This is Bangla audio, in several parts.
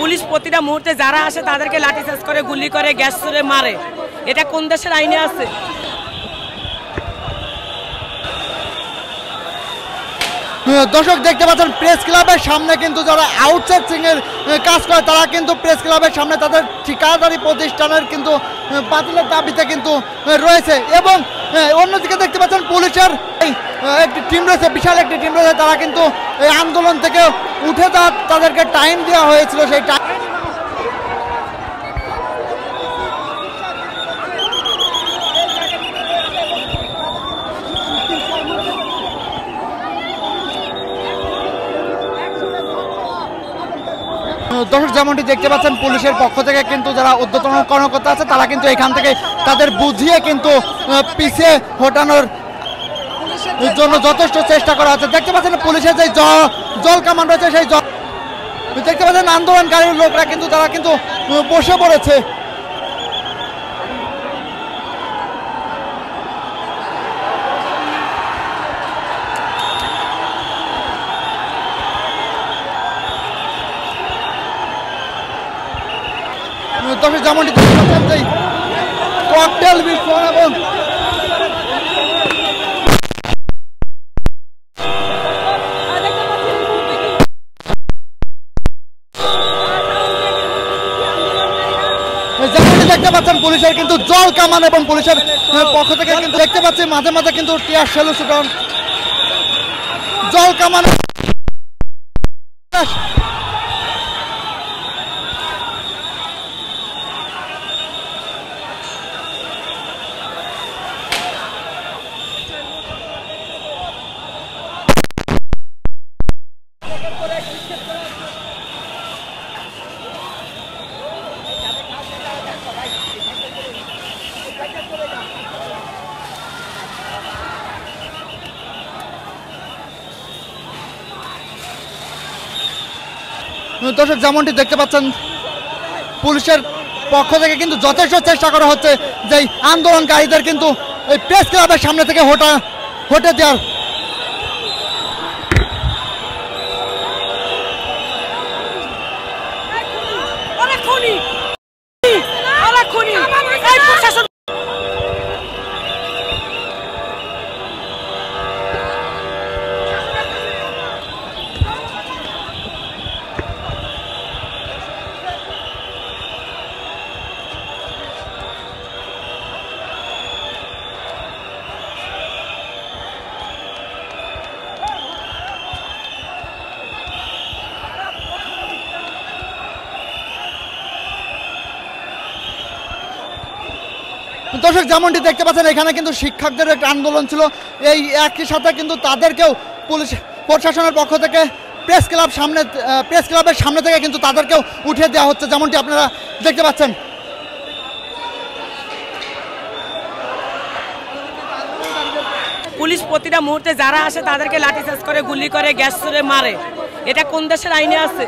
পুলিশ প্রতিটা মুহূর্তে যারা আসে তাদেরকে লাঠিচার্জ করে, গুলি করে, গ্যাস ছুড়ে মারে। এটা কোন দেশের আইনে আছে? দর্শক দেখতে পাচ্ছেন প্রেস ক্লাবের সামনে কিন্তু যারা আউটসোর্সিং এর কাজ করে তারা কিন্তু প্রেস ক্লাবের সামনে তাদের ঠিকাদারি প্রতিষ্ঠানের কিন্তু বাতিলের দাবিতে কিন্তু রয়েছে। এবং অন্যদিকে দেখতে পাচ্ছেন পুলিশের একটি টিম রয়েছে, বিশাল একটি টিম রয়েছে, তারা কিন্তু এই আন্দোলন থেকে উঠে যাওয়ার তাদেরকে টাইম দেওয়া হয়েছিল। সেই দর্শক যেমনটি দেখতে পাচ্ছেন পুলিশের পক্ষ থেকে কিন্তু যারা ঊর্ধ্বতন কর্মকর্তা আছে তারা কিন্তু এখান থেকে তাদের বুঝিয়ে কিন্তু পিছিয়ে হটানোর জন্য যথেষ্ট চেষ্টা করা হচ্ছে। দেখতে পাচ্ছেন পুলিশের যে জল কামান রয়েছে সেই জল দেখতে পাচ্ছেন আন্দোলনকারী লোকরা কিন্তু তারা কিন্তু বসে পড়েছে। দর্শক যেমনটি দেখতে পাচ্ছেন যে ককটেল বিস্ফোরণ এবং যেমনটি দেখতে পাচ্ছেন পুলিশের কিন্তু জল কামান এবং পুলিশের পক্ষ থেকে কিন্তু দেখতে পাচ্ছি মাঝে মাঝে কিন্তু টিয়ার সেলুশন জল কামান দর্শক যেমনটি দেখতে পাচ্ছেন পুলিশের পক্ষ থেকে কিন্তু যথেষ্ট চেষ্টা করা হচ্ছে যে আন্দোলনকারীদের কিন্তু এই প্রেস ক্লাবের সামনে থেকে হটে দেওয়ার। দর্শক যেমনটি দেখতে পাচ্ছেন এখানে কিন্তু শিক্ষকদের একটা আন্দোলন ছিল, এই একই সাথে কিন্তু তাদেরকেও পুলিশ প্রশাসনের পক্ষ থেকে প্রেস ক্লাবের সামনে থেকে কিন্তু তাদেরকেও উঠিয়ে দেওয়া হচ্ছে যেমনটি আপনারা দেখতে পাচ্ছেন। পুলিশ প্রতিটা মুহূর্তে যারা আসে তাদেরকে লাঠিচার্জ করে, গুলি করে, গ্যাস ছুড়ে মারে। এটা কোন দেশের আইনে আছে?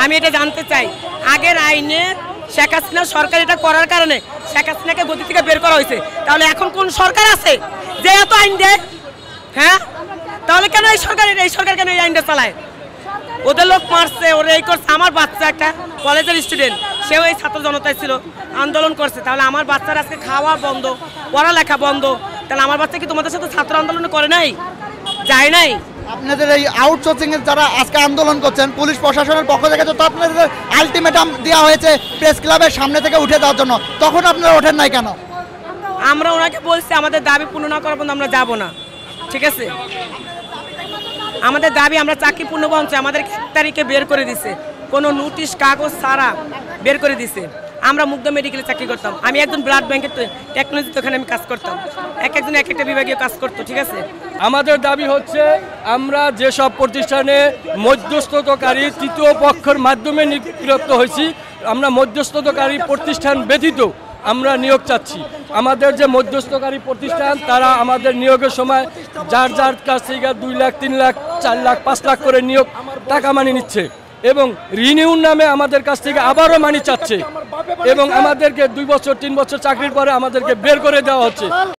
আমি এটা জানতে চাই। আগের আইনে শেখ হাসিনা সরকার এটা করার কারণে শেখ হাসিনাকে গদি থেকে বের করা হয়েছে। তাহলে এখন কোন সরকার আছে যে এত আইন দেয়? হ্যাঁ, তাহলে কেন এই সরকার কেন এই আইনটা চালায়? ওদের লোক মারছে, ওরা এই করছে। আমার বাচ্চা একটা কলেজের স্টুডেন্ট, সেও এই ছাত্র জনতায় ছিল, আন্দোলন করছে। তাহলে আমার বাচ্চার আজকে খাওয়া বন্ধ, পড়ালেখা বন্ধ। তাহলে আমার বাচ্চা কি তোমাদের সাথে ছাত্র আন্দোলন করে নাই? যায় নাই? আপনাদের এই আউটসোর্সিং এর যারা আজকে আন্দোলন করছেন পুলিশ প্রশাসনের পক্ষ থেকে তো আপনাদের আলটিমেটাম দেওয়া হয়েছে প্রেস ক্লাবের সামনে থেকে উঠে যাওয়ার জন্য, তখন আপনারা ওঠেন নাই কেন? আমরা ওনাকে বলছি আমাদের দাবি পূর্ণ না করার পর্যন্ত আমরা যাব না। ঠিক আছে, আমাদের দাবি, আমরা চাকরি পূর্ণ বহন চাই। আমাদের 1 তারিখে বের করে দিছে, কোনো নোটিশ কাগজ ছাড়া বের করে দিছে। আমরা মুগ্ধ মেডিকেলে চাকরি করতাম, আমি একজন ব্লাড ব্যাংকের টেকনোলজি ওখানে আমি কাজ করতাম, একজন এক একটা বিভাগীয় কাজ করতো। ঠিক আছে, আমাদের দাবি হচ্ছে আমরা যেসব প্রতিষ্ঠানে মধ্যস্থতাকারী তৃতীয় পক্ষের মাধ্যমে নিযুক্ত হয়েছি, আমরা মধ্যস্থতাকারী প্রতিষ্ঠান ব্যতীত আমরা নিয়োগ চাচ্ছি। আমাদের যে মধ্যস্থকারী প্রতিষ্ঠান তারা আমাদের নিয়োগের সময় যার কাছ থেকে 2 লাখ, 3 লাখ, 4 লাখ, 5 লাখ করে নিয়োগ টাকা মানি নিচ্ছে। এবং রিনিউর নামে আমাদের কাছ থেকে আবারও মানি চাচ্ছে এবং আমাদেরকে 2 বছর 3 বছর চাকরির পরে আমাদেরকে বের করে দেওয়া হচ্ছে।